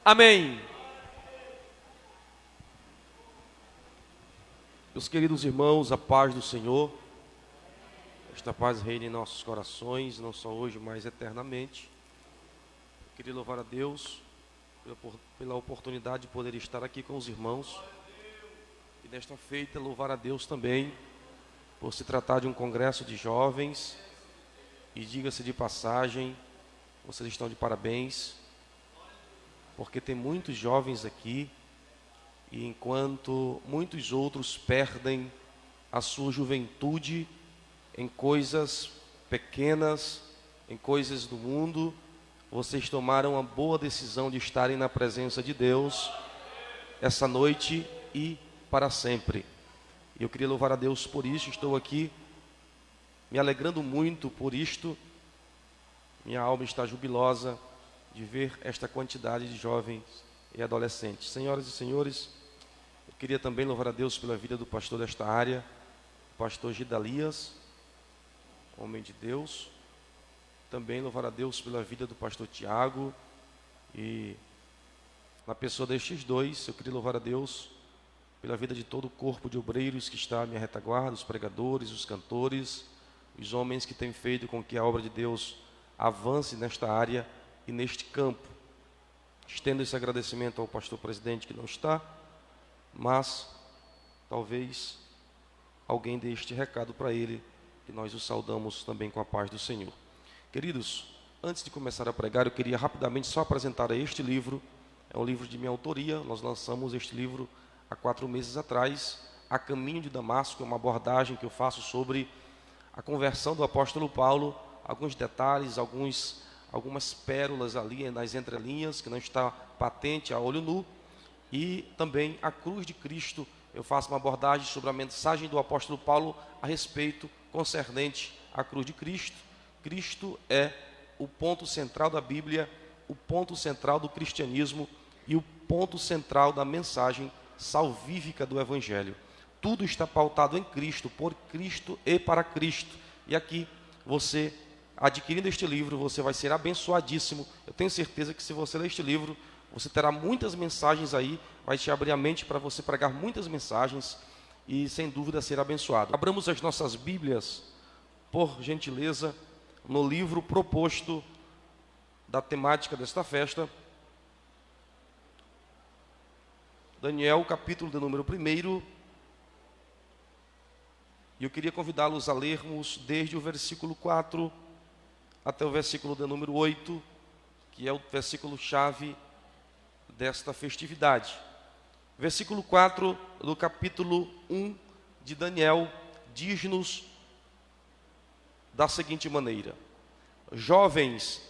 Amém. Meus queridos irmãos, a paz do Senhor, esta paz reina em nossos corações, não só hoje, mas eternamente. Eu queria louvar a Deus pela oportunidade de poder estar aqui com os irmãos. E nesta feita, louvar a Deus também por se tratar de um congresso de jovens. E diga-se de passagem, vocês estão de parabéns, porque tem muitos jovens aqui, e enquanto muitos outros perdem a sua juventude em coisas pequenas, em coisas do mundo, vocês tomaram a boa decisão de estarem na presença de Deus essa noite e para sempre. E eu queria louvar a Deus por isso. Estou aqui me alegrando muito por isto. Minha alma está jubilosa de ver esta quantidade de jovens e adolescentes. Senhoras e senhores, eu queria também louvar a Deus pela vida do pastor desta área, o pastor Gidalias, homem de Deus. Também louvar a Deus pela vida do pastor Tiago, e na pessoa destes dois, eu queria louvar a Deus pela vida de todo o corpo de obreiros que está à minha retaguarda, os pregadores, os cantores, os homens que têm feito com que a obra de Deus avance nesta área e neste campo. Estendo esse agradecimento ao pastor presidente que não está, mas talvez alguém dê este recado para ele, e nós o saudamos também com a paz do Senhor. Queridos, antes de começar a pregar, eu queria rapidamente só apresentar este livro. É um livro de minha autoria. Nós lançamos este livro há 4 meses atrás, A Caminho de Damasco. É uma abordagem que eu faço sobre a conversão do apóstolo Paulo, alguns detalhes, algumas pérolas ali nas entrelinhas, que não está patente a olho nu, e também a cruz de Cristo. Eu faço uma abordagem sobre a mensagem do apóstolo Paulo a respeito concernente à cruz de Cristo. Cristo é o ponto central da Bíblia, o ponto central do cristianismo e o ponto central da mensagem salvífica do Evangelho. Tudo está pautado em Cristo, por Cristo e para Cristo. E aqui, você, adquirindo este livro, você vai ser abençoadíssimo. Eu tenho certeza que se você ler este livro, você terá muitas mensagens aí, vai te abrir a mente para você pregar muitas mensagens e, sem dúvida, ser abençoado. Abramos as nossas Bíblias, por gentileza, no livro proposto da temática desta festa, Daniel, capítulo de número 1. E eu queria convidá-los a lermos desde o versículo 4 até o versículo de número 8, que é o versículo-chave desta festividade. Versículo 4 do capítulo 1 de Daniel diz-nos da seguinte maneira: jovens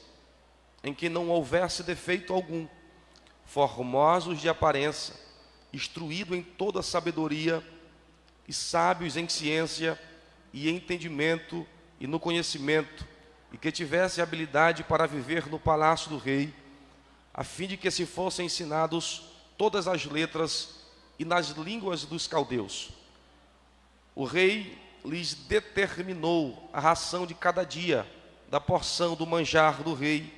em que não houvesse defeito algum, formosos de aparência, instruídos em toda sabedoria e sábios em ciência e entendimento e no conhecimento, e que tivesse habilidade para viver no palácio do rei, a fim de que se fossem ensinados todas as letras e nas línguas dos caldeus. O rei lhes determinou a ração de cada dia, da porção do manjar do rei,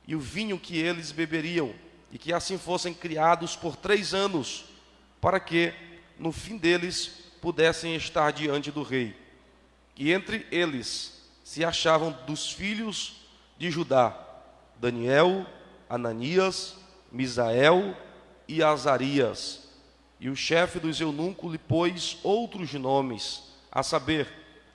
e o vinho que eles beberiam, e que assim fossem criados por 3 anos, para que, no fim deles, pudessem estar diante do rei. E entre eles se achavam dos filhos de Judá, Daniel, Ananias, Misael e Azarias. E o chefe dos eunucos lhe pôs outros nomes, a saber,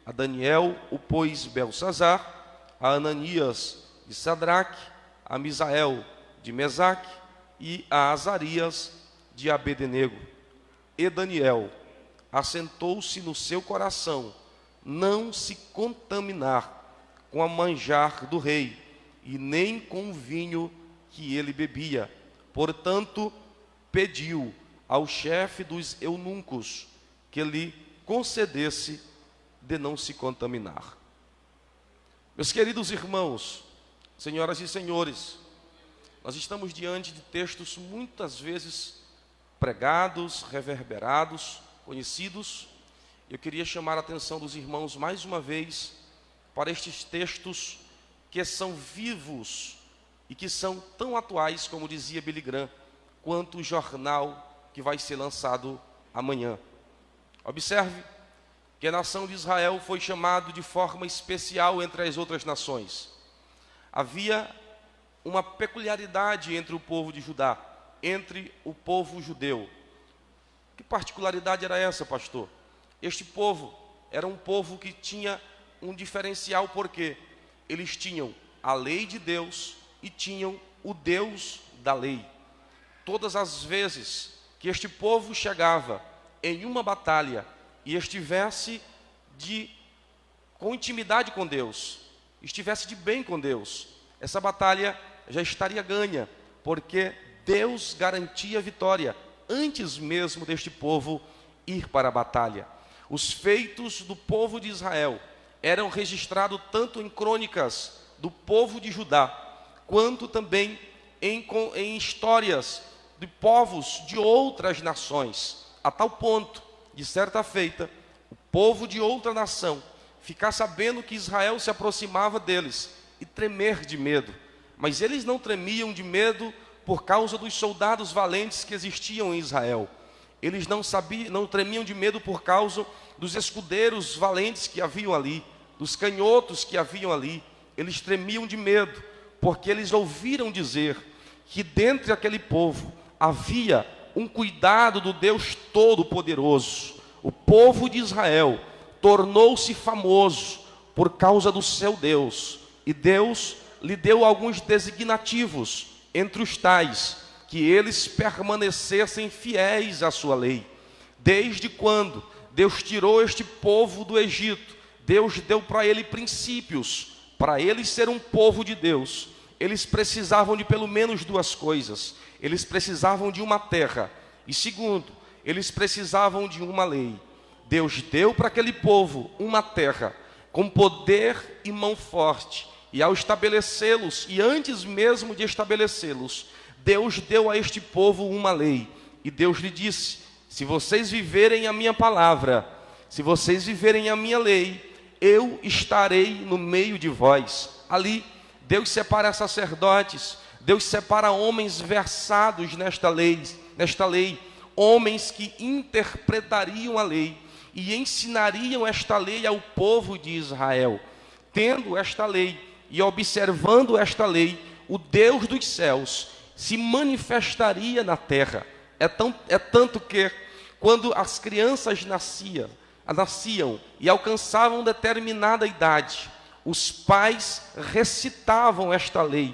a Daniel o pôs Belsazar, a Ananias de Sadraque, a Misael de Mesaque e a Azarias de Abednego. E Daniel assentou-se no seu coração não se contaminar com a manjar do rei e nem com o vinho que ele bebia. Portanto, pediu ao chefe dos eunucos que lhe concedesse de não se contaminar. Meus queridos irmãos, senhoras e senhores, nós estamos diante de textos muitas vezes pregados, reverberados, conhecidos. Eu queria chamar a atenção dos irmãos mais uma vez para estes textos que são vivos e que são tão atuais, como dizia Billy Graham, quanto o jornal que vai ser lançado amanhã. Observe que a nação de Israel foi chamada de forma especial entre as outras nações. Havia uma peculiaridade entre o povo de Judá, entre o povo judeu. Que particularidade era essa, pastor? Este povo era um povo que tinha um diferencial, porque eles tinham a lei de Deus e tinham o Deus da lei. Todas as vezes que este povo chegava em uma batalha e estivesse com intimidade com Deus, estivesse de bem com Deus, essa batalha já estaria ganha, porque Deus garantia a vitória antes mesmo deste povo ir para a batalha. Os feitos do povo de Israel eram registrados tanto em crônicas do povo de Judá, quanto também em histórias de povos de outras nações, a tal ponto, de certa feita, o povo de outra nação ficar sabendo que Israel se aproximava deles e tremer de medo. Mas eles não tremiam de medo por causa dos soldados valentes que existiam em Israel. Eles não tremiam de medo por causa dos escudeiros valentes que haviam ali, dos canhotos que haviam ali. Eles tremiam de medo, porque eles ouviram dizer que dentre aquele povo havia um cuidado do Deus Todo-Poderoso. O povo de Israel tornou-se famoso por causa do seu Deus, e Deus lhe deu alguns designativos, entre os tais, que eles permanecessem fiéis à sua lei. Desde quando Deus tirou este povo do Egito, Deus deu para ele princípios. Para eles ser um povo de Deus, eles precisavam de pelo menos duas coisas. Eles precisavam de uma terra, e segundo, eles precisavam de uma lei. Deus deu para aquele povo uma terra, com poder e mão forte, e ao estabelecê-los, e antes mesmo de estabelecê-los, Deus deu a este povo uma lei, e Deus lhe disse: se vocês viverem a minha palavra, se vocês viverem a minha lei, eu estarei no meio de vós. Ali, Deus separa sacerdotes, Deus separa homens versados nesta lei, homens que interpretariam a lei e ensinariam esta lei ao povo de Israel. Tendo esta lei e observando esta lei, o Deus dos céus se manifestaria na terra. É tanto que, quando as crianças nasciam e alcançavam determinada idade, os pais recitavam esta lei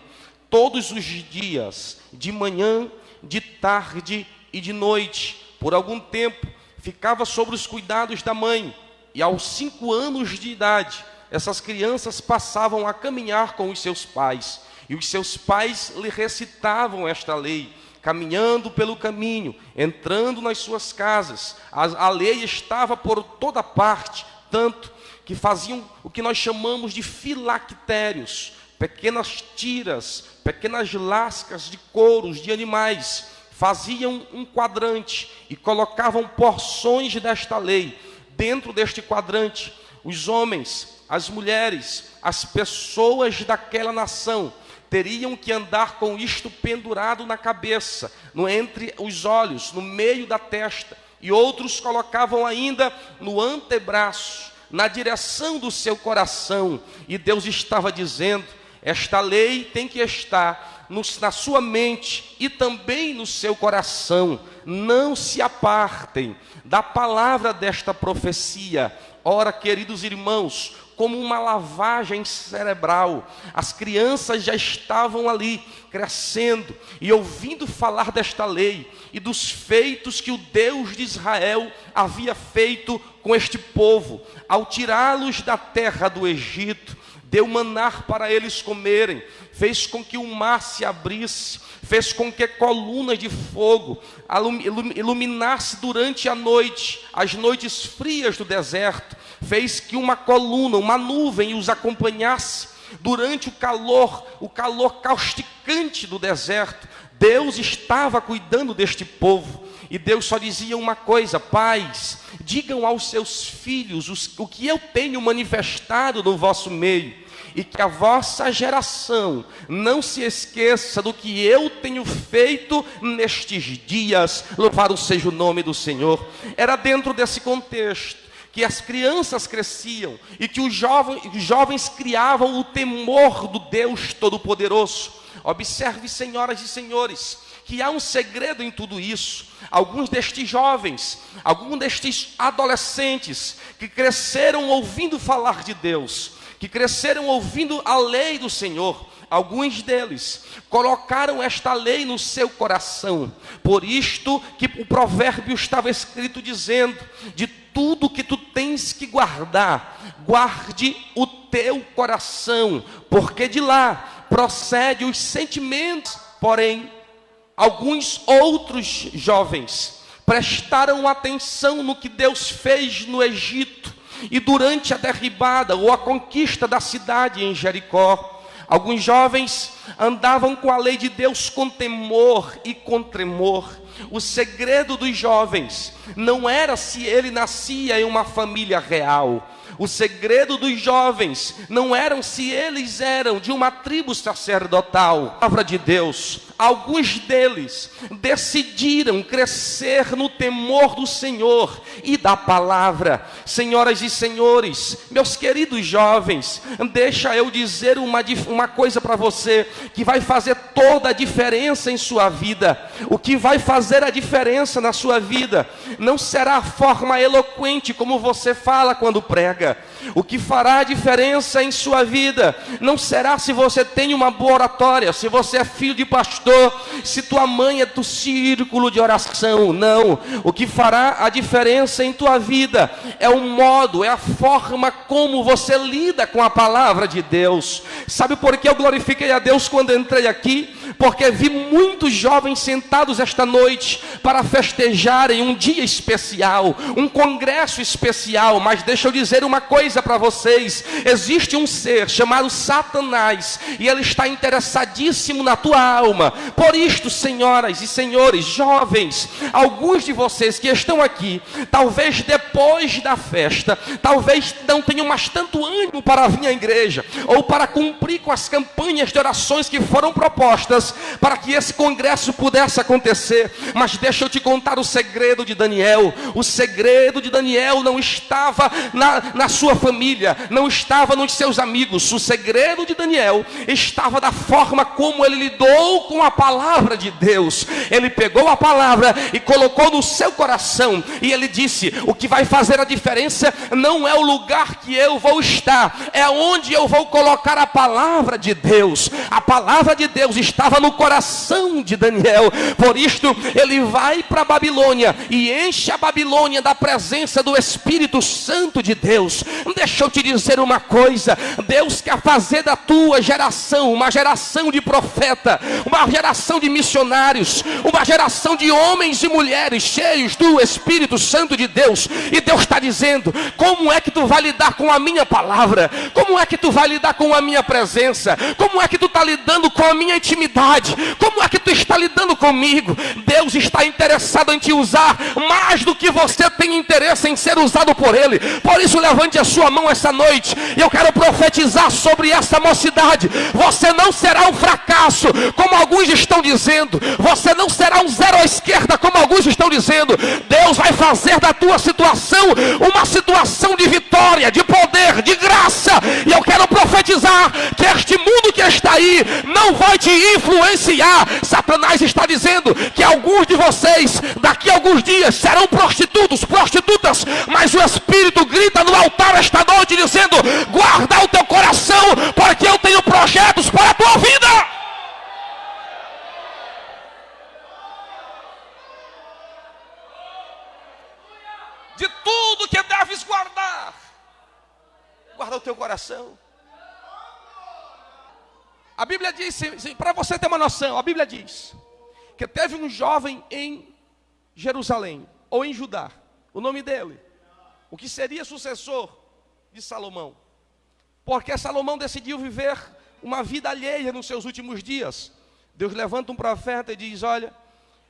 todos os dias, de manhã, de tarde e de noite. Por algum tempo, ficava sobre os cuidados da mãe, e aos 5 anos de idade, essas crianças passavam a caminhar com os seus pais, e os seus pais lhe recitavam esta lei, caminhando pelo caminho, entrando nas suas casas. A lei estava por toda parte, tanto que faziam o que nós chamamos de filactérios, pequenas tiras, pequenas lascas de couros de animais. Faziam um quadrante e colocavam porções desta lei. Dentro deste quadrante, os homens, as mulheres, as pessoas daquela nação teriam que andar com isto pendurado na cabeça, entre os olhos, no meio da testa, e outros colocavam ainda no antebraço, na direção do seu coração. E Deus estava dizendo: esta lei tem que estar na sua mente e também no seu coração. Não se apartem da palavra desta profecia. Ora, queridos irmãos, como uma lavagem cerebral, as crianças já estavam ali crescendo e ouvindo falar desta lei e dos feitos que o Deus de Israel havia feito com este povo, ao tirá-los da terra do Egito. Deu maná para eles comerem, fez com que o mar se abrisse, fez com que colunas de fogo iluminasse durante a noite, as noites frias do deserto, fez que uma coluna, uma nuvem os acompanhasse durante o calor causticante do deserto. Deus estava cuidando deste povo, e Deus só dizia uma coisa: pais, digam aos seus filhos o que eu tenho manifestado no vosso meio. e que a vossa geração não se esqueça do que eu tenho feito nestes dias. Louvado seja o nome do Senhor. Era dentro desse contexto que as crianças cresciam e que os jovens criavam o temor do Deus Todo-Poderoso. Observe, senhoras e senhores, que há um segredo em tudo isso. Alguns destes jovens, alguns destes adolescentes que cresceram ouvindo falar de Deus, que cresceram ouvindo a lei do Senhor, alguns deles colocaram esta lei no seu coração. Por isto que o provérbio estava escrito dizendo: de tudo que tu tens que guardar, guarde o teu coração, porque de lá procede os sentimentos. Porém, alguns outros jovens prestaram atenção no que Deus fez no Egito e durante a derribada ou a conquista da cidade em Jericó. Alguns jovens andavam com a lei de Deus com temor e com tremor. O segredo dos jovens não era se ele nascia em uma família real. O segredo dos jovens não era se eles eram de uma tribo sacerdotal. A palavra de Deus, alguns deles decidiram crescer no temor do Senhor e da palavra. Senhoras e senhores, meus queridos jovens, deixa eu dizer uma coisa para você que vai fazer toda a diferença em sua vida. O que vai fazer a diferença na sua vida não será a forma eloquente como você fala quando prega. O que fará a diferença em sua vida não será se você tem uma boa oratória, se você é filho de pastor, se tua mãe é do círculo de oração. Não. O que fará a diferença em tua vida é o modo, é a forma como você lida com a palavra de Deus. Sabe por que eu glorifiquei a Deus quando entrei aqui? Porque vi muitos jovens sentados esta noite para festejarem um dia especial, um congresso especial. Mas deixa eu dizer uma coisa para vocês: existe um ser chamado Satanás e ele está interessadíssimo na tua alma. Por isto, senhoras e senhores, jovens, alguns de vocês que estão aqui, talvez depois da festa, talvez não tenham mais tanto ânimo para vir à igreja ou para cumprir com as campanhas de orações que foram propostas para que esse congresso pudesse acontecer. Mas deixa eu te contar o segredo de Daniel. O segredo de Daniel não estava na sua família, não estava nos seus amigos. O segredo de Daniel estava da forma como ele lidou com a palavra de Deus. Ele pegou a palavra e colocou no seu coração, e ele disse: o que vai fazer a diferença não é o lugar que eu vou estar, é onde eu vou colocar a palavra de Deus. A palavra de Deus estava no coração de Daniel. Por isto ele vai para a Babilônia e enche a Babilônia da presença do Espírito Santo de Deus. Deixa eu te dizer uma coisa: Deus quer fazer da tua geração uma geração de profeta, uma geração de missionários, uma geração de homens e mulheres cheios do Espírito Santo de Deus. E Deus está dizendo: como é que tu vai lidar com a minha palavra? Como é que tu vai lidar com a minha presença? Como é que tu está lidando com a minha intimidade? Como é que tu está lidando comigo? Deus está interessado em te usar mais do que você tem interesse em ser usado por Ele. Por isso, levante a sua mão essa noite e eu quero profetizar sobre essa mocidade. Você não será um fracasso, como alguns estão dizendo. Você não será um zero à esquerda, como alguns estão dizendo. Deus vai fazer da tua situação uma situação de vitória, de poder, de graça. E eu quero profetizar que este mundo que está aí não vai te influenciar. Satanás está dizendo que alguns de vocês daqui a alguns dias serão prostitutos, prostitutas, mas o Espírito grita no altar esta noite dizendo: guarda o teu coração, porque eu tenho projetos para a tua vida. De tudo que deves guardar, guarda o teu coração. A Bíblia diz, para você ter uma noção, a Bíblia diz que teve um jovem em Jerusalém, ou em Judá, o nome dele, o que seria sucessor de Salomão, porque Salomão decidiu viver uma vida alheia nos seus últimos dias. Deus levanta um profeta e diz: olha,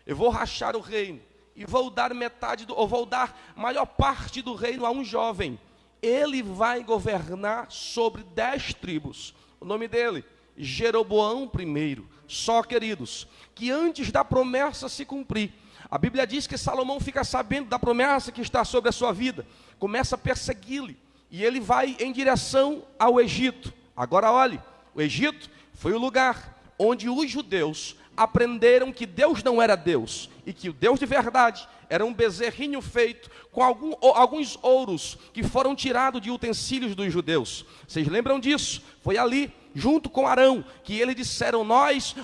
eu vou rachar o reino, e vou dar metade, ou vou dar maior parte do reino a um jovem. ele vai governar sobre 10 tribos. O nome dele, Jeroboão I. Só, queridos, que antes da promessa se cumprir, a Bíblia diz que Salomão fica sabendo da promessa que está sobre a sua vida, começa a persegui-lo, e ele vai em direção ao Egito. Agora olhe, o Egito foi o lugar onde os judeus aprenderam que Deus não era Deus, e que o Deus de verdade era um bezerrinho feito com alguns ouros que foram tirados de utensílios dos judeus. Vocês lembram disso? Foi ali, junto com Arão, que eles disseram: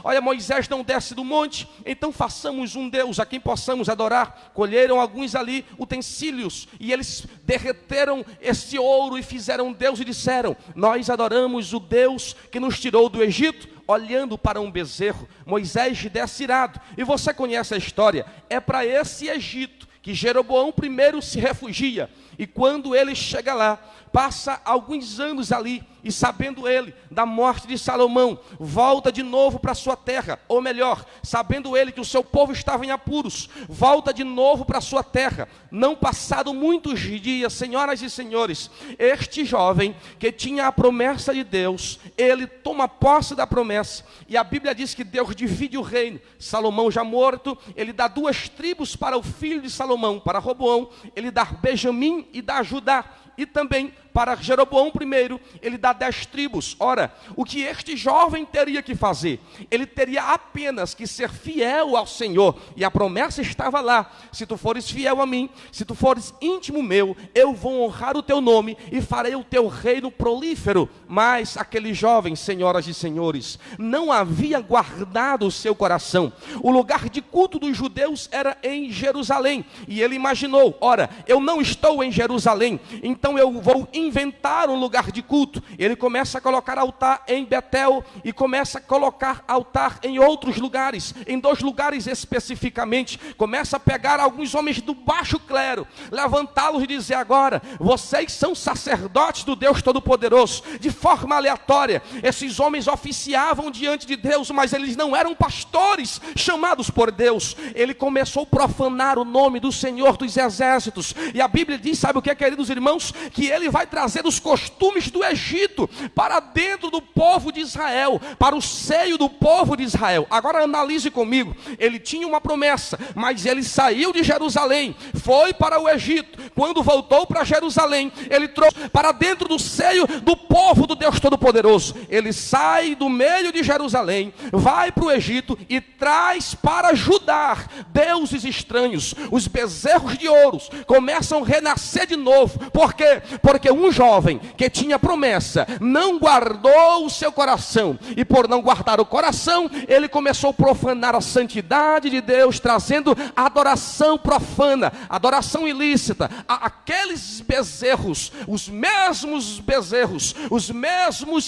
olha, Moisés não desce do monte, então façamos um Deus a quem possamos adorar. Colheram alguns ali utensílios, e eles derreteram esse ouro e fizeram um Deus, e disseram: nós adoramos o Deus que nos tirou do Egito, olhando para um bezerro. Moisés desce irado, e você conhece a história. É para esse Egito que Jeroboão I se refugia, e quando ele chega lá, passa alguns anos ali, e sabendo ele da morte de Salomão, volta de novo para sua terra, ou melhor, sabendo ele que o seu povo estava em apuros, volta de novo para sua terra. Não passado muitos dias, senhoras e senhores, este jovem que tinha a promessa de Deus, ele toma posse da promessa, e a Bíblia diz que Deus divide o reino. Salomão já morto, ele dá 2 tribos para o filho de Salomão, para Roboão, ele dá Benjamim e dá Judá, e também para Jeroboão I, ele dá 10 tribos. Ora, o que este jovem teria que fazer? Ele teria apenas que ser fiel ao Senhor, e a promessa estava lá: se tu fores fiel a mim, se tu fores íntimo meu, eu vou honrar o teu nome, e farei o teu reino prolífero. Mas aquele jovem, senhoras e senhores, não havia guardado o seu coração. O lugar de culto dos judeus era em Jerusalém, e ele imaginou: ora, eu não estou em Jerusalém, então eu vou inventar um lugar de culto. Ele começa a colocar altar em Betel, e começa a colocar altar em outros lugares, em 2 lugares especificamente. Começa a pegar alguns homens do baixo clero, levantá-los e dizer: agora, vocês são sacerdotes do Deus Todo-Poderoso. De forma aleatória, esses homens oficiavam diante de Deus, mas eles não eram pastores chamados por Deus. Ele começou a profanar o nome do Senhor dos Exércitos, e a Bíblia diz, sabe o que é, queridos irmãos? Que ele vai trazer os costumes do Egito para dentro do povo de Israel, para o seio do povo de Israel. Agora analise comigo, ele tinha uma promessa, mas ele saiu de Jerusalém, foi para o Egito. Quando voltou para Jerusalém, ele trouxe para dentro do seio do povo do Deus Todo-Poderoso. Ele sai do meio de Jerusalém, vai para o Egito e traz para Judá deuses estranhos. Os bezerros de ouro começam a renascer de novo. Por quê? Porque um jovem que tinha promessa não guardou o seu coração, e por não guardar o coração, ele começou a profanar a santidade de Deus, trazendo adoração profana, adoração ilícita, aqueles bezerros, os mesmos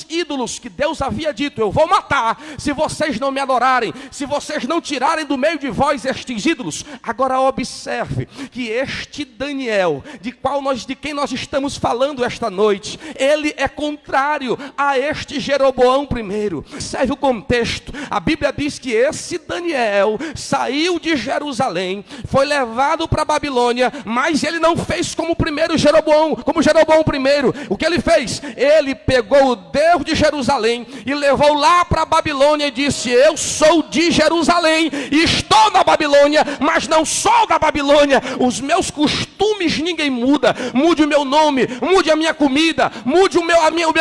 ídolos que Deus havia dito: eu vou matar se vocês não me adorarem, se vocês não tirarem do meio de vós estes ídolos. Agora observe que este Daniel, de quem nós estamos falando esta noite, ele é contrário a este Jeroboão I. Serve o contexto. A Bíblia diz que esse Daniel saiu de Jerusalém, foi levado para a Babilônia, mas ele não fez como Jeroboão I. O que ele fez? Ele pegou o Deus de Jerusalém e levou lá para a Babilônia e disse: eu sou de Jerusalém e estou na Babilônia, mas não sou da Babilônia. Os meus costumes ninguém muda. Mude o meu nome, mude a minha comida, mude o meu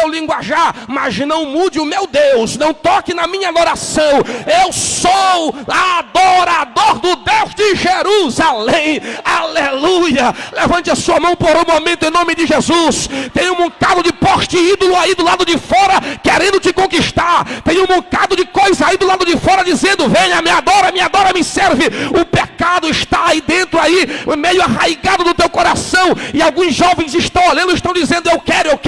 linguajar, mas não mude o meu Deus. Não toque na minha adoração. Eu sou adorador do Deus de Jerusalém. Aleluia. Levante a sua mão por um momento em nome de Jesus. Tem um bocado de poste ídolo aí do lado de fora querendo te conquistar. Tem um bocado de coisa aí do lado de fora dizendo: venha, me adora, me serve. O pecado está aí dentro, aí meio arraigado no teu coração, e alguns jovens estão olhando, estão dizendo: eu quero,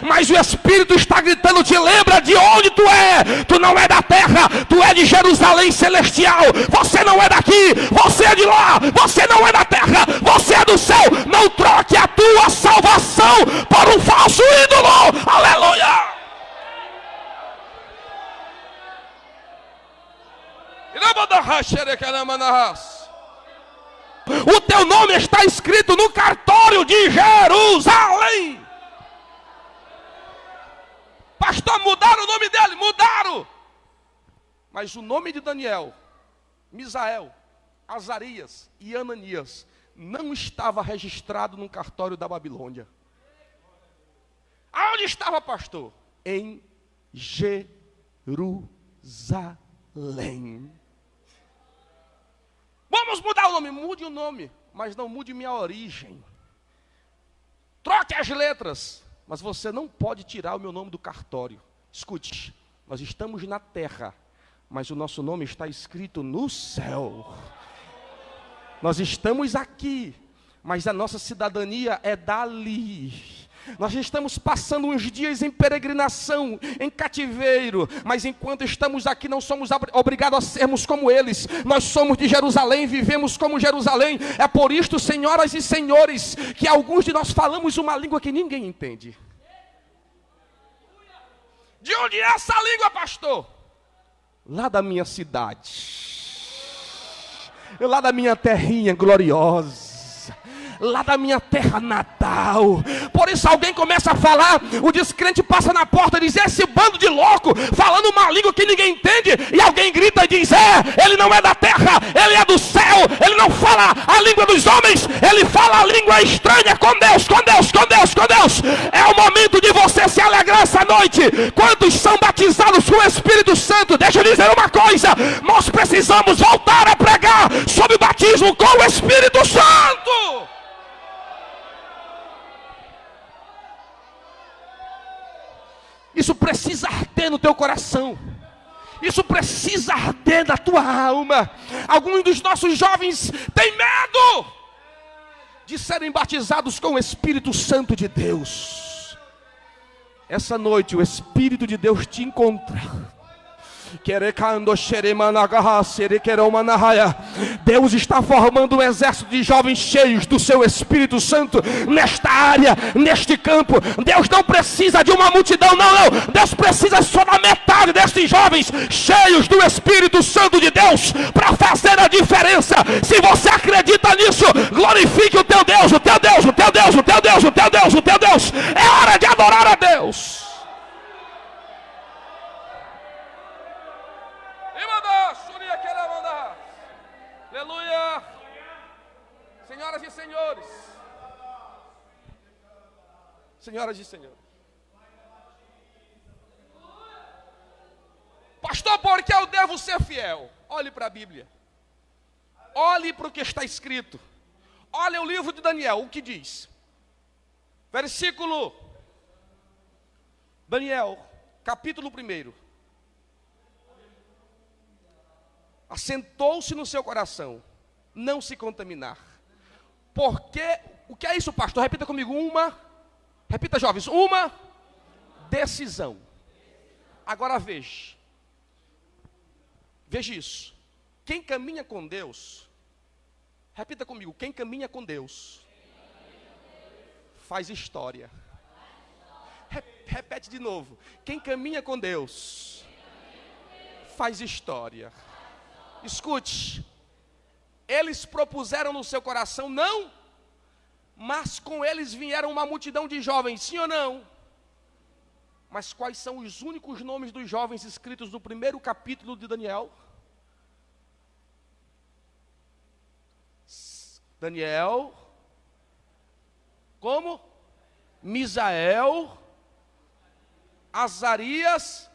mas o Espírito está gritando: te lembra de onde tu é? Tu não é da terra, tu é de Jerusalém celestial. Você não é daqui, você é de lá. Você não é da terra, você é do céu. Não troque a tua salvação por um falso ídolo. Aleluia. O teu nome está escrito no cartório de Jerusalém. Pastor, mudaram o nome dele? Mudaram. Mas o nome de Daniel, Misael, Azarias e Ananias não estava registrado no cartório da Babilônia. Aonde estava, pastor? Em Jerusalém. Vamos mudar o nome. Mude o nome, mas não mude minha origem. Troque as letras, mas você não pode tirar o meu nome do cartório. Escute, nós estamos na terra, mas o nosso nome está escrito no céu. Nós estamos aqui, mas a nossa cidadania é dali. Nós estamos passando uns dias em peregrinação, em cativeiro, mas enquanto estamos aqui não somos obrigados a sermos como eles. Nós somos de Jerusalém, vivemos como Jerusalém. É por isto, senhoras e senhores, que alguns de nós falamos uma língua que ninguém entende. De onde é essa língua, pastor? Lá da minha cidade, lá da minha terrinha gloriosa, lá da minha terra natal. Por isso alguém começa a falar, o descrente passa na porta e diz: esse bando de louco, falando uma língua que ninguém entende. E alguém grita e diz: ele não é da terra, ele é do céu. Ele não fala a língua dos homens, ele fala a língua estranha com Deus, com Deus, com Deus, com Deus. É o momento de você se alegrar essa noite. Quantos são batizados com o Espírito Santo? Deixa eu dizer uma coisa, nós precisamos voltar a pregar sobre o batismo com o Espírito Santo. Isso precisa arder no teu coração. Isso precisa arder na tua alma. Alguns dos nossos jovens têm medo de serem batizados com o Espírito Santo de Deus. Essa noite o Espírito de Deus te encontra. Deus está formando um exército de jovens cheios do seu Espírito Santo nesta área, neste campo. Deus não precisa de uma multidão, não. Deus precisa só da metade destes jovens cheios do Espírito Santo de Deus para fazer a diferença. Se você acredita nisso, glorifique o teu Deus, o teu Deus, o teu Deus, o teu Deus, o teu Deus, o teu Deus. É hora de adorar a Deus. Aleluia. Senhoras e senhores. Senhoras e senhores. Pastor, por que eu devo ser fiel? Olhe para a Bíblia. Olhe para o que está escrito. Olha o livro de Daniel, o que diz. Versículo. Daniel, capítulo 1. Assentou-se no seu coração não se contaminar. Porque, o que é isso, pastor? Repita comigo, repita, jovens, uma decisão. Agora veja isso. Quem caminha com Deus, repita comigo, quem caminha com Deus faz história. Repete de novo, quem caminha com Deus faz história. Escute, eles propuseram no seu coração não, mas com eles vieram uma multidão de jovens, sim ou não? Mas quais são os únicos nomes dos jovens escritos no 1º capítulo de Daniel? Daniel, como? Misael, Azarias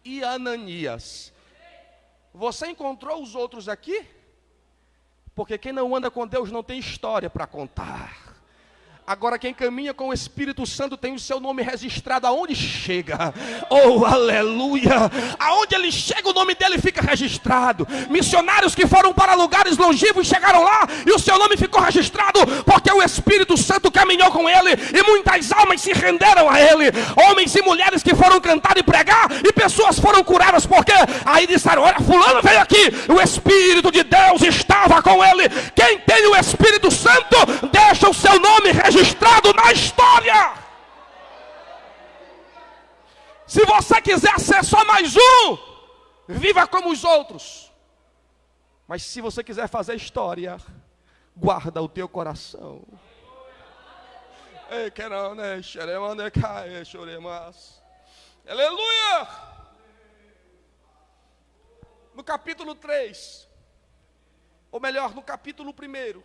e Ananias. Você encontrou os outros aqui? Porque quem não anda com Deus não tem história para contar. Agora quem caminha com o Espírito Santo tem o seu nome registrado aonde chega. Oh, aleluia! Aonde ele chega o nome dele fica registrado. Missionários que foram para lugares longínquos chegaram lá e o seu nome ficou registrado porque o Espírito Santo caminhou com ele e muitas almas se renderam a ele. Homens e mulheres que foram cantar e pregar e pessoas foram curadas porque aí disseram, olha, fulano veio aqui, o Espírito de Deus estava com ele. Quem tem o Espírito Santo deixa o seu nome registrado na história. Se você quiser ser só mais um, viva como os outros. Mas se você quiser fazer história, guarda o teu coração. Aleluia! No capítulo 3, ou melhor, no capítulo 1,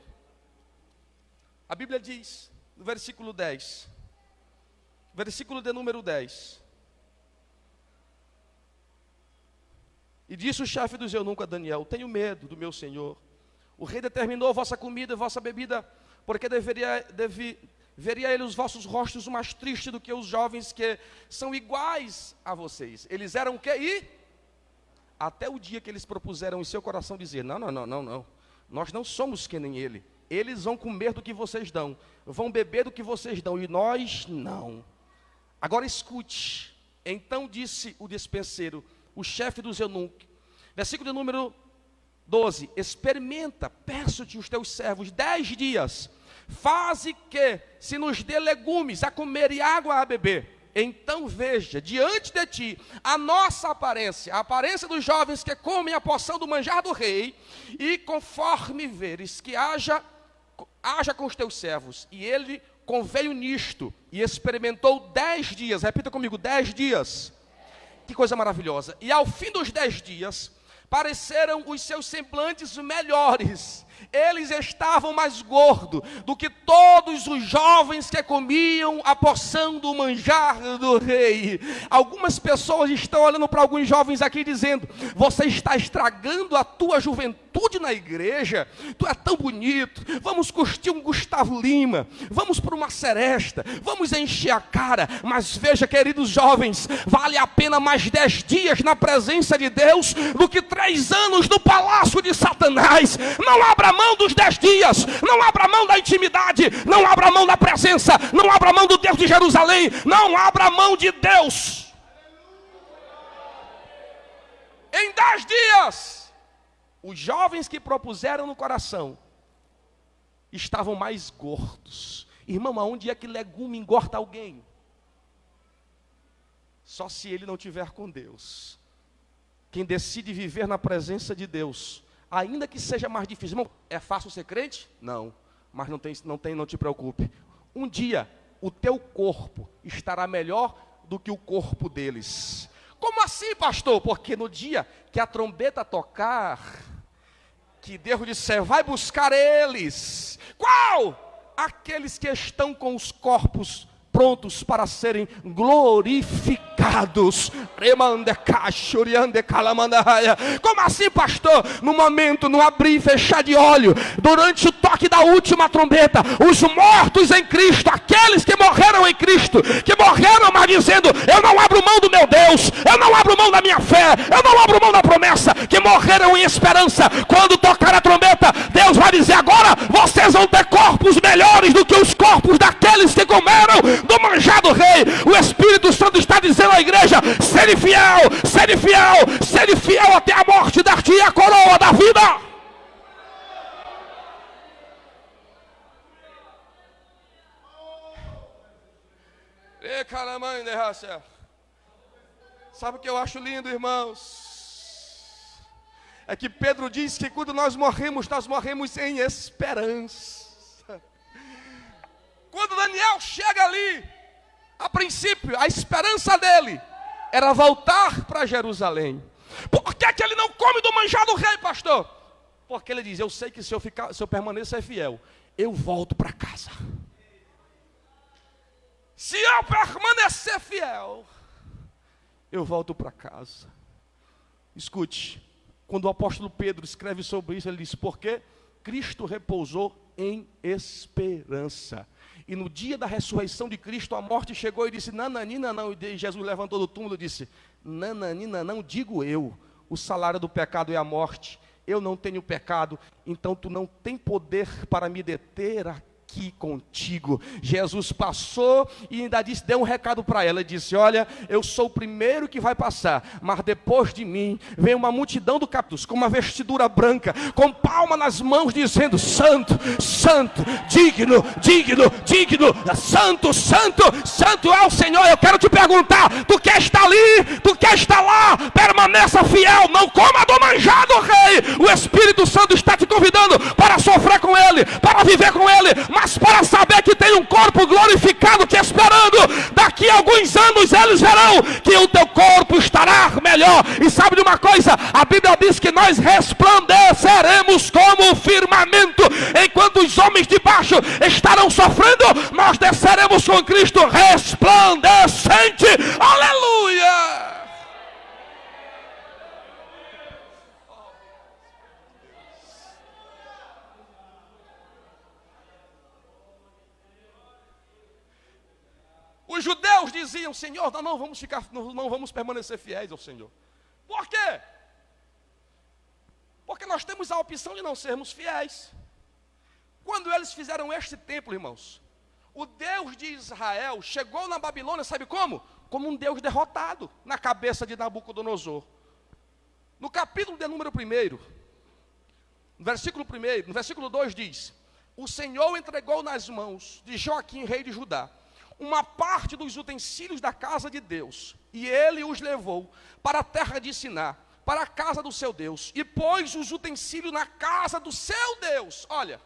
a Bíblia diz, no versículo 10, versículo de número 10, e disse o chefe dos eunucos a Daniel: tenho medo do meu senhor. O rei determinou vossa comida e vossa bebida, porque veria ele os vossos rostos mais tristes do que os jovens que são iguais a vocês. Eles eram o quê? E até o dia que eles propuseram em seu coração dizer: não, nós não somos que nem ele. Eles vão comer do que vocês dão, vão beber do que vocês dão, e nós não. Agora escute. Então disse o despenseiro, o chefe dos eunucos, versículo de número 12: experimenta, peço-te os teus servos 10 dias, faze que se nos dê legumes a comer e água a beber. Então veja diante de ti a nossa aparência, a aparência dos jovens que comem a porção do manjar do rei, e conforme veres que haja com os teus servos. E ele conveio nisto, e experimentou 10 dias, repita comigo, 10 dias, que coisa maravilhosa. E ao fim dos 10 dias, pareceram os seus semblantes melhores, eles estavam mais gordos do que todos os jovens que comiam a porção do manjar do rei. Algumas pessoas estão olhando para alguns jovens aqui dizendo: você está estragando a tua juventude na igreja, tu é tão bonito, vamos curtir um Gustavo Lima, vamos para uma seresta, vamos encher a cara. Mas veja, queridos jovens, vale a pena mais 10 dias na presença de Deus do que 3 anos no palácio de Satanás. Não abra mão dos 10 dias, não abra mão da intimidade, não abra mão da presença, não abra mão do Deus de Jerusalém, não abra mão de Deus. Em 10 dias, os jovens que propuseram no coração estavam mais gordos. Irmão, aonde é que legume engorda alguém? Só se ele não tiver com Deus. Quem decide viver na presença de Deus, ainda que seja mais difícil. Irmão, é fácil ser crente? Não, mas não te preocupe. Um dia, o teu corpo estará melhor do que o corpo deles. Como assim, pastor? Porque no dia que a trombeta tocar, que Deus disser, vai buscar eles. Qual? Aqueles que estão com os corpos prontos para serem glorificados. Como assim, pastor? No momento, no abrir e fechar de olho, durante o toque da última trombeta, os mortos em Cristo, aqueles que morreram em Cristo, que morreram mas dizendo: eu não abro mão do meu Deus, eu não abro mão da minha fé, eu não abro mão da promessa, que morreram em esperança. Quando tocar a trombeta, Deus vai dizer: agora vocês vão ter corpos melhores do que os corpos daqueles que comeram do manjar do rei. O Espírito Santo está dizendo à igreja: sede fiel, sede fiel, sede fiel até a morte, dar-te a coroa da vida. Sabe o que eu acho lindo, irmãos? É que Pedro diz que quando nós morremos em esperança. Quando Daniel chega ali, a princípio, a esperança dele era voltar para Jerusalém. Por que ele não come do manjar do rei, pastor? Porque ele diz: eu sei que se eu permanecer fiel, eu volto para casa. Se eu permanecer fiel, eu volto para casa. Escute, quando o apóstolo Pedro escreve sobre isso, ele diz: porque Cristo repousou em esperança. E no dia da ressurreição de Cristo, a morte chegou e disse: nananina não. E Jesus levantou do túmulo e disse: nananina não, digo eu, o salário do pecado é a morte. Eu não tenho pecado, então tu não tem poder para me deter aqui contigo. Jesus passou e ainda disse, deu um recado para ela, disse: olha, eu sou o primeiro que vai passar, mas depois de mim vem uma multidão do capítulos com uma vestidura branca, com palma nas mãos, dizendo: santo, santo, digno, digno, digno, santo, santo, santo é o Senhor. Eu quero te perguntar: tu quer estar ali, tu quer estar lá? Permaneça fiel, não coma do manjar do rei. O Espírito Santo está te convidando para sofrer com Ele, para viver com Ele, mas para saber que tem um corpo glorificado te esperando. Daqui a alguns anos eles verão que o teu corpo estará melhor. E sabe de uma coisa? A Bíblia diz que nós resplandeceremos como o firmamento. Enquanto os homens de baixo estarão sofrendo, nós desceremos com Cristo resplandecente. Aleluia! Os judeus diziam: Senhor, nós não vamos permanecer fiéis ao Senhor. Por quê? Porque nós temos a opção de não sermos fiéis. Quando eles fizeram este templo, irmãos, o Deus de Israel chegou na Babilônia, sabe como? Como um Deus derrotado na cabeça de Nabucodonosor. No capítulo de número 1, no versículo 2 diz: o Senhor entregou nas mãos de Joaquim, rei de Judá, uma parte dos utensílios da casa de Deus, e ele os levou para a terra de Siná, para a casa do seu Deus, e pôs os utensílios na casa do seu Deus. Olha,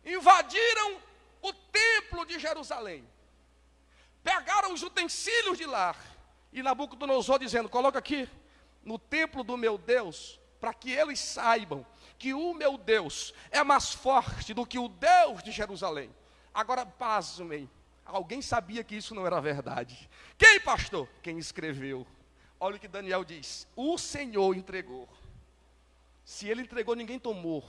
invadiram o templo de Jerusalém, pegaram os utensílios de lá, e Nabucodonosor dizendo: coloca aqui no templo do meu Deus, para que eles saibam que o meu Deus é mais forte do que o Deus de Jerusalém. Agora, pasmem, alguém sabia que isso não era verdade. Quem, pastor? Quem escreveu. Olha o que Daniel diz: o Senhor entregou. Se ele entregou, ninguém tomou.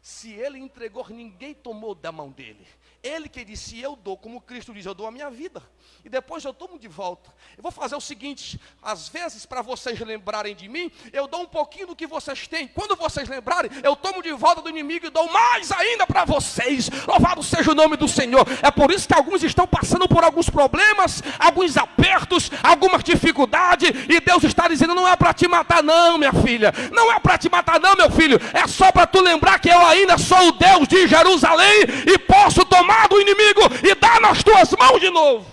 Se ele entregou, ninguém tomou da mão dele. Ele que disse: eu dou, como Cristo diz, eu dou a minha vida, e depois eu tomo de volta. Eu vou fazer o seguinte: às vezes, para vocês lembrarem de mim, eu dou um pouquinho do que vocês têm. Quando vocês lembrarem, eu tomo de volta do inimigo e dou mais ainda para vocês. Louvado seja o nome do Senhor. É por isso que alguns estão passando por alguns problemas, alguns apertos, alguma dificuldade, e Deus está dizendo: não é para te matar não, minha filha, não é para te matar não, meu filho, é só para tu lembrar que eu ainda sou o Deus de Jerusalém, e posso tomar do inimigo e dar nas tuas mãos de novo.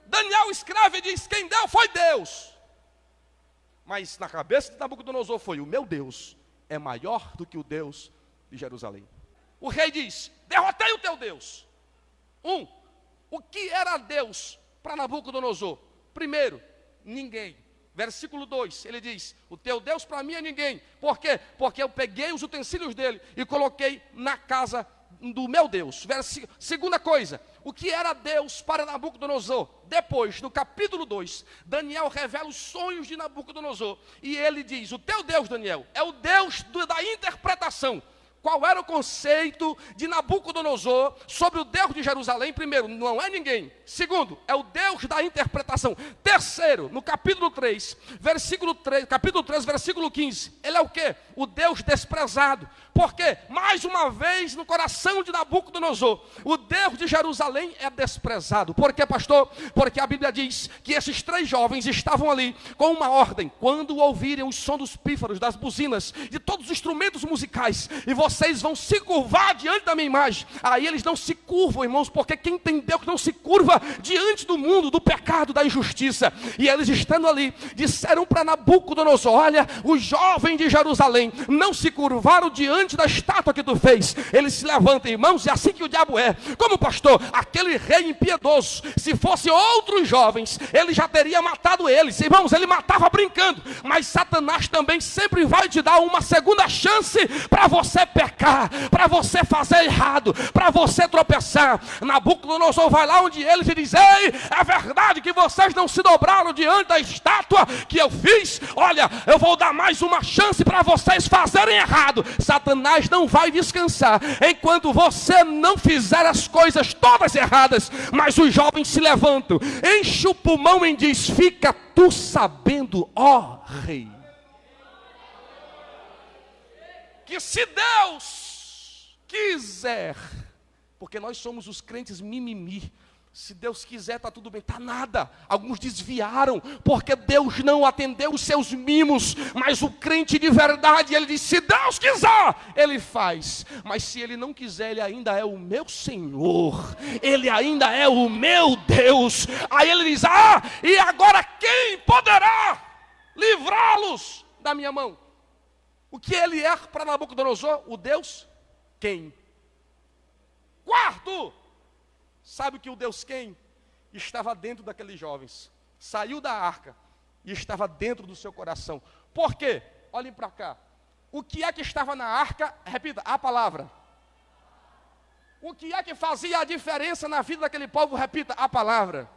Daniel escreve e diz: quem deu foi Deus. Mas na cabeça de Nabucodonosor foi: o meu Deus é maior do que o Deus de Jerusalém. O rei diz: derrotei o teu Deus. O que era Deus para Nabucodonosor? Primeiro, ninguém. Versículo 2, ele diz: o teu Deus para mim é ninguém. Por quê? Porque eu peguei os utensílios dele e coloquei na casa do meu Deus. Segunda coisa, o que era Deus para Nabucodonosor? Depois, no capítulo 2, Daniel revela os sonhos de Nabucodonosor. E ele diz: o teu Deus, Daniel, é o Deus da interpretação. Qual era o conceito de Nabucodonosor sobre o Deus de Jerusalém? Primeiro, não é ninguém. Segundo, é o Deus da interpretação. Terceiro, no capítulo 3, capítulo 3, versículo 15, ele é o quê? O Deus desprezado. Por quê? Mais uma vez no coração de Nabucodonosor, o Deus de Jerusalém é desprezado. Por quê, pastor? Porque a Bíblia diz que esses 3 jovens estavam ali com uma ordem: quando ouvirem o som dos pífaros, das buzinas, de todos os instrumentos musicais, e vocês vão se curvar diante da minha imagem. Aí eles não se curvam, irmãos, porque quem tem Deus não se curva diante do mundo, do pecado, da injustiça. E eles estando ali, disseram para Nabucodonosor: olha, os jovens de Jerusalém não se curvaram diante da estátua que tu fez. Eles se levantam, irmãos, e assim que o diabo é. Como, pastor? Aquele rei impiedoso, se fosse outros jovens, ele já teria matado eles. Irmãos, ele matava brincando. Mas Satanás também sempre vai te dar uma segunda chance para você pecar, para você fazer errado, para você tropeçar. Nabucodonosor vai lá onde eles e diz: ei, é verdade que vocês não se dobraram diante da estátua que eu fiz? Olha, eu vou dar mais uma chance para vocês fazerem errado. Satanás não vai descansar enquanto você não fizer as coisas todas erradas. Mas os jovens se levantam, enche o pulmão e diz: fica tu sabendo, ó rei, que se Deus quiser, porque nós somos os crentes mimimi, se Deus quiser está tudo bem, está nada. Alguns desviaram, porque Deus não atendeu os seus mimos. Mas o crente de verdade, ele diz: se Deus quiser, ele faz. Mas se ele não quiser, ele ainda é o meu Senhor, ele ainda é o meu Deus. Aí ele diz: ah, e agora quem poderá livrá-los da minha mão? O que ele é para Nabucodonosor? O Deus quem? Quarto, sabe o que o Deus quem? Estava dentro daqueles jovens. Saiu da arca e estava dentro do seu coração. Por quê? Olhem para cá. O que é que estava na arca? Repita, a palavra. O que é que fazia a diferença na vida daquele povo? Repita, a palavra.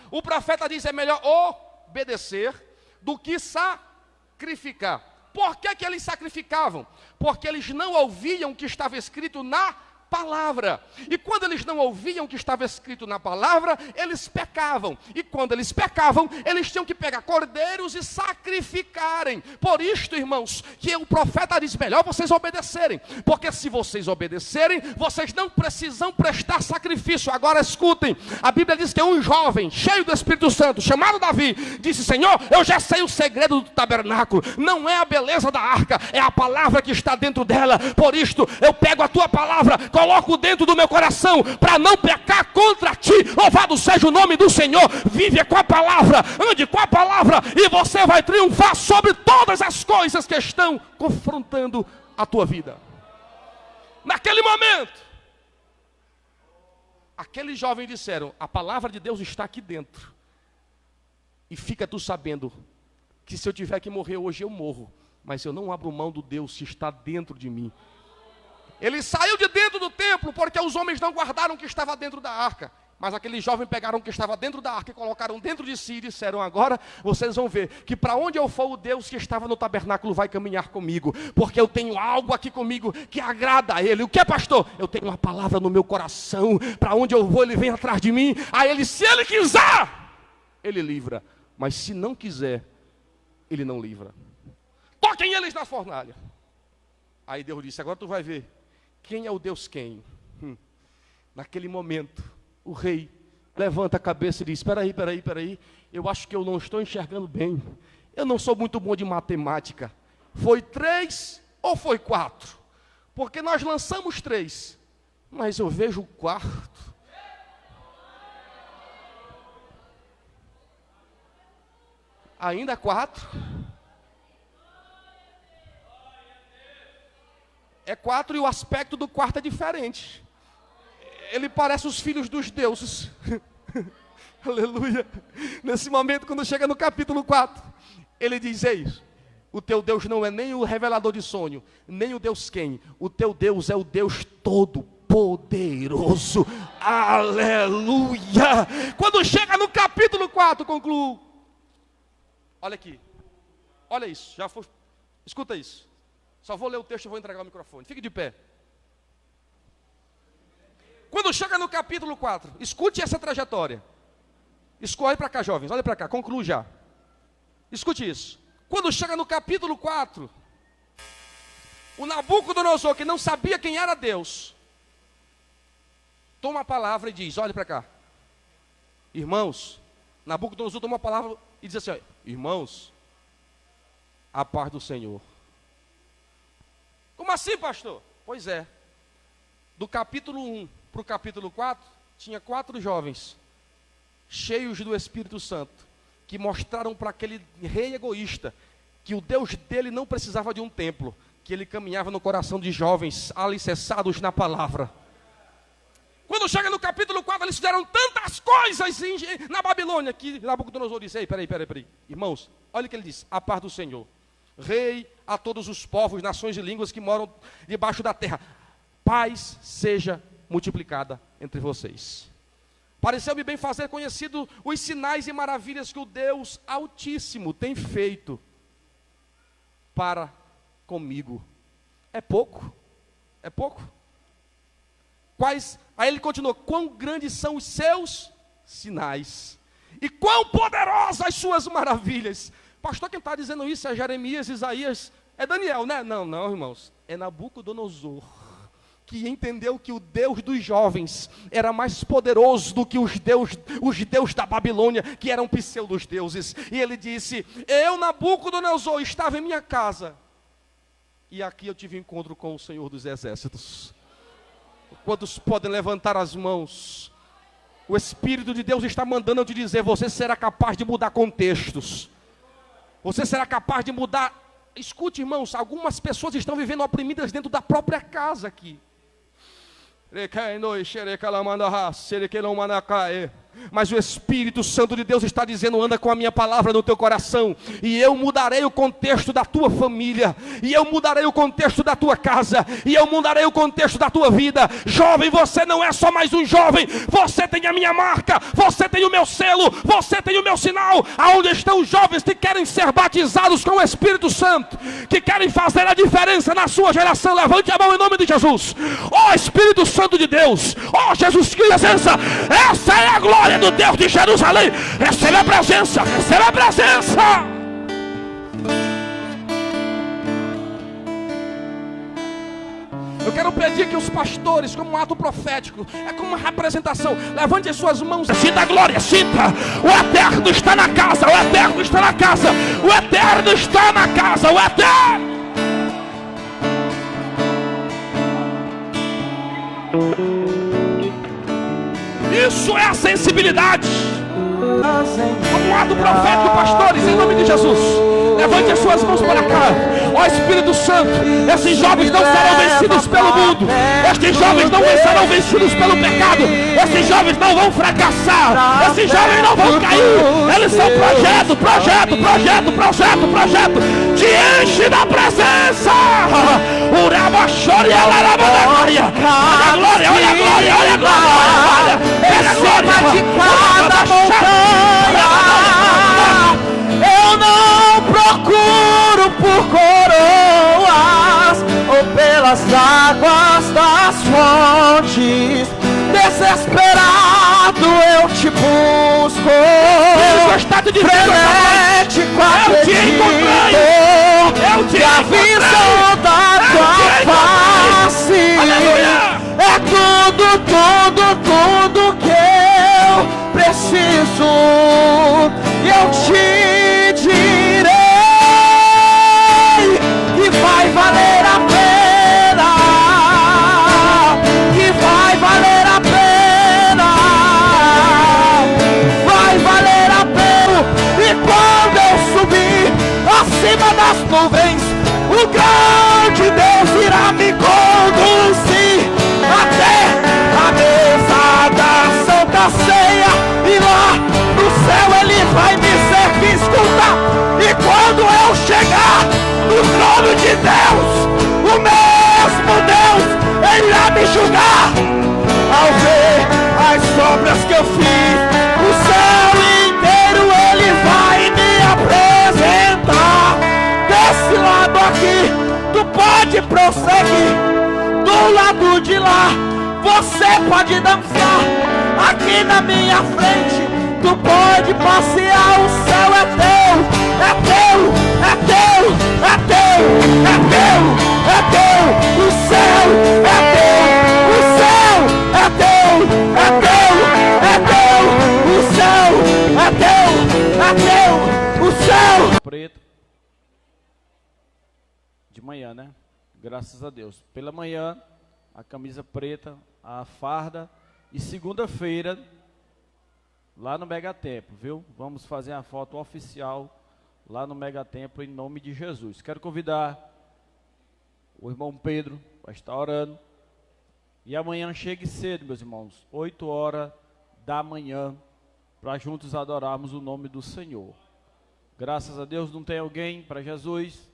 O profeta diz, é melhor obedecer do que sacrificar. Por que eles sacrificavam? Porque eles não ouviam o que estava escrito na palavra. E quando eles não ouviam o que estava escrito na palavra, eles pecavam. E quando eles pecavam, eles tinham que pegar cordeiros e sacrificarem. Por isto, irmãos, que o profeta diz, melhor vocês obedecerem. Porque se vocês obedecerem, vocês não precisam prestar sacrifício. Agora escutem, a Bíblia diz que um jovem, cheio do Espírito Santo, chamado Davi, disse, Senhor, eu já sei o segredo do tabernáculo. Não é a beleza da arca, é a palavra que está dentro dela. Por isto, eu pego a tua palavra, coloco dentro do meu coração, para não pecar contra ti. Louvado seja o nome do Senhor. Vive com a palavra, ande com a palavra, e você vai triunfar sobre todas as coisas que estão confrontando a tua vida. Naquele momento, aqueles jovens disseram, a palavra de Deus está aqui dentro, e fica tu sabendo, que se eu tiver que morrer hoje, eu morro, mas eu não abro mão do Deus que está dentro de mim. Ele saiu de dentro do templo, porque os homens não guardaram o que estava dentro da arca. Mas aqueles jovens pegaram o que estava dentro da arca e colocaram dentro de si e disseram, agora vocês vão ver que para onde eu for, o Deus que estava no tabernáculo vai caminhar comigo. Porque eu tenho algo aqui comigo que agrada a Ele. O que é, pastor? Eu tenho uma palavra no meu coração. Para onde eu vou, Ele vem atrás de mim. Aí Ele, se Ele quiser, Ele livra. Mas se não quiser, Ele não livra. Toquem eles na fornalha. Aí Deus disse, agora tu vai ver. Quem é o Deus quem? Naquele momento, o rei levanta a cabeça e diz, espera aí, eu acho que eu não estou enxergando bem. Eu não sou muito bom de matemática. Foi 3 ou foi 4? Porque nós lançamos 3, mas eu vejo o 4. Ainda 4? É 4 e o aspecto do quarto é diferente. Ele parece os filhos dos deuses. Aleluia. Nesse momento, quando chega no capítulo 4, ele diz, eis, o teu Deus não é nem o revelador de sonho, nem o Deus quem. O teu Deus é o Deus todo-poderoso. Aleluia. Quando chega no capítulo 4, concluo. Olha aqui. Olha isso. Já foi. Escuta isso. Só vou ler o texto e vou entregar o microfone. Fique de pé. Quando chega no capítulo 4, escute essa trajetória. Olhe para cá, jovens, olhe para cá, concluo já. Escute isso. Quando chega no capítulo 4, o Nabucodonosor, que não sabia quem era Deus, toma a palavra e diz, olhe para cá. Irmãos, Nabucodonosor toma a palavra e diz assim, irmãos, a paz do Senhor. Como assim, pastor? Pois é, do capítulo 1 para o capítulo 4, tinha 4 jovens, cheios do Espírito Santo, que mostraram para aquele rei egoísta, que o Deus dele não precisava de um templo, que ele caminhava no coração de jovens, alicerçados na palavra. Quando chega no capítulo 4, eles fizeram tantas coisas na Babilônia, que Nabucodonosor disse, ei, peraí, irmãos, olha o que ele diz, a paz do Senhor. Rei a todos os povos, nações e línguas que moram debaixo da terra. Paz seja multiplicada entre vocês. Pareceu-me bem fazer conhecido os sinais e maravilhas que o Deus Altíssimo tem feito para comigo. É pouco? É pouco? Aí ele continuou, quão grandes são os seus sinais e quão poderosas as suas maravilhas. Pastor, quem está dizendo isso é Jeremias, Isaías, é Daniel, né? Não, irmãos, é Nabucodonosor, que entendeu que o Deus dos jovens era mais poderoso do que os deuses da Babilônia, que eram pseudos deuses. E ele disse, eu, Nabucodonosor, estava em minha casa, e aqui eu tive encontro com o Senhor dos Exércitos. Quantos podem levantar as mãos? O Espírito de Deus está mandando eu te dizer, você será capaz de mudar contextos. Você será capaz de mudar escute, irmãos, algumas pessoas estão vivendo oprimidas dentro da própria casa aqui. Mas o Espírito Santo de Deus está dizendo: anda com a minha palavra no teu coração, e eu mudarei o contexto da tua família, e eu mudarei o contexto da tua casa, e eu mudarei o contexto da tua vida. Jovem, você não é só mais um jovem, você tem a minha marca, você tem o meu selo, você tem o meu sinal. Aonde estão os jovens que querem ser batizados com o Espírito Santo, que querem fazer a diferença na sua geração? Levante a mão em nome de Jesus. Ó Espírito Santo de Deus, ó Jesus Cristo, essa é a glória do Deus de Jerusalém. Receba a presença, receba a presença. Eu quero pedir que os pastores, como um ato profético, é como uma representação, levante as suas mãos, sinta a glória, sinta. O eterno está na casa, o eterno está na casa, o eterno está na casa, o eterno. Isso é a sensibilidade. Como um ato profético, pastores, em nome de Jesus, levante as suas mãos para cá. Ó Espírito Santo, esses jovens não serão vencidos pelo mundo, estes jovens não serão vencidos pelo pecado, esses jovens não vão fracassar, esses jovens não vão cair. Eles são projeto. Te enche da presença. Olha a glória, olha a glória, olha a glória, olha a glória. Acima de cada montanha, eu não procuro por coroas ou pelas águas das fontes. Desesperado eu te busco, frenético acredito, que a visão da tua face é tudo que eu preciso. E eu te direi que vai valer a pena, que vai valer a pena, vai valer a pena. E quando eu subir acima das nuvens, o grande Deus irá me conduzir até a mesa da Santa Ceia, e lá no céu Ele vai me servir. Escuta, e quando eu chegar no trono de Deus, o mesmo Deus Ele irá me julgar. Ao ver as obras que eu fiz, o céu inteiro Ele vai me apresentar. Desse lado aqui, tu pode prosseguir. Do lado de lá, você pode dançar. Aqui na minha frente, tu pode passear. O céu é teu, é teu, é teu, é teu, é teu, é teu. O céu é teu, o céu é teu, é teu, é teu. O céu é teu, é teu, o céu. Preto. De manhã, né? Graças a Deus. Pela manhã, a camisa preta, a farda. E segunda-feira, lá no Mega Templo, viu? Vamos fazer a foto oficial lá no Mega Templo, em nome de Jesus. Quero convidar o irmão Pedro para estar orando. E amanhã chegue cedo, meus irmãos, 8 horas da manhã, para juntos adorarmos o nome do Senhor. Graças a Deus, não tem alguém para Jesus?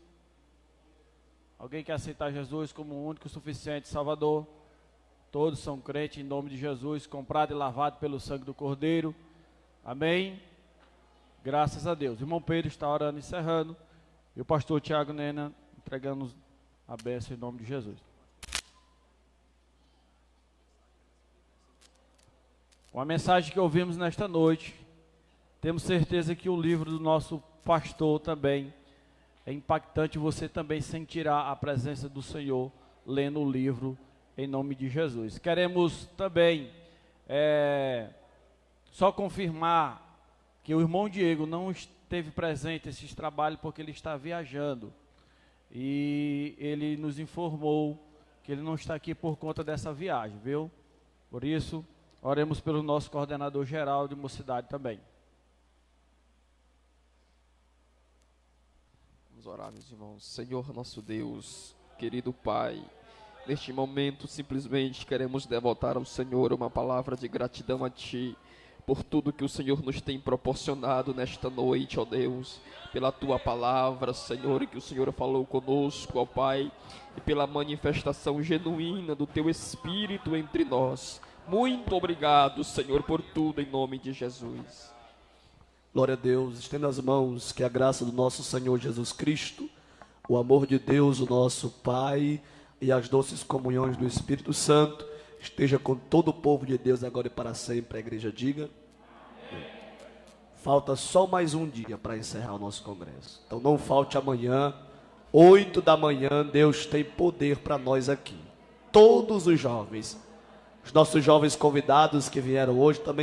Alguém quer aceitar Jesus como o único e suficiente Salvador? Todos são crentes em nome de Jesus, comprado e lavado pelo sangue do Cordeiro. Amém? Graças a Deus. O irmão Pedro está orando, encerrando. E o pastor Tiago Nena entregando a bênção em nome de Jesus. Uma mensagem que ouvimos nesta noite. Temos certeza que o livro do nosso pastor também é impactante. Você também sentirá a presença do Senhor lendo o livro em nome de Jesus. Queremos também só confirmar que o irmão Diego não esteve presente nesse trabalho porque ele está viajando. E ele nos informou que ele não está aqui por conta dessa viagem, viu? Por isso, oremos pelo nosso coordenador geral de Mocidade também. Vamos orar, meus irmãos. Senhor nosso Deus, querido Pai, neste momento simplesmente queremos devotar ao Senhor uma palavra de gratidão a Ti, por tudo que o Senhor nos tem proporcionado nesta noite, ó Deus, pela Tua palavra, Senhor, que o Senhor falou conosco, ó Pai, e pela manifestação genuína do Teu Espírito entre nós. Muito obrigado, Senhor, por tudo, em nome de Jesus. Glória a Deus. Estenda as mãos, que a graça do nosso Senhor Jesus Cristo, o amor de Deus, o nosso Pai, e as doces comunhões do Espírito Santo esteja com todo o povo de Deus agora e para sempre. A igreja diga. Falta só mais um dia para encerrar o nosso congresso. Então não falte amanhã, 8 da manhã, Deus tem poder para nós aqui. Todos os jovens, os nossos jovens convidados que vieram hoje também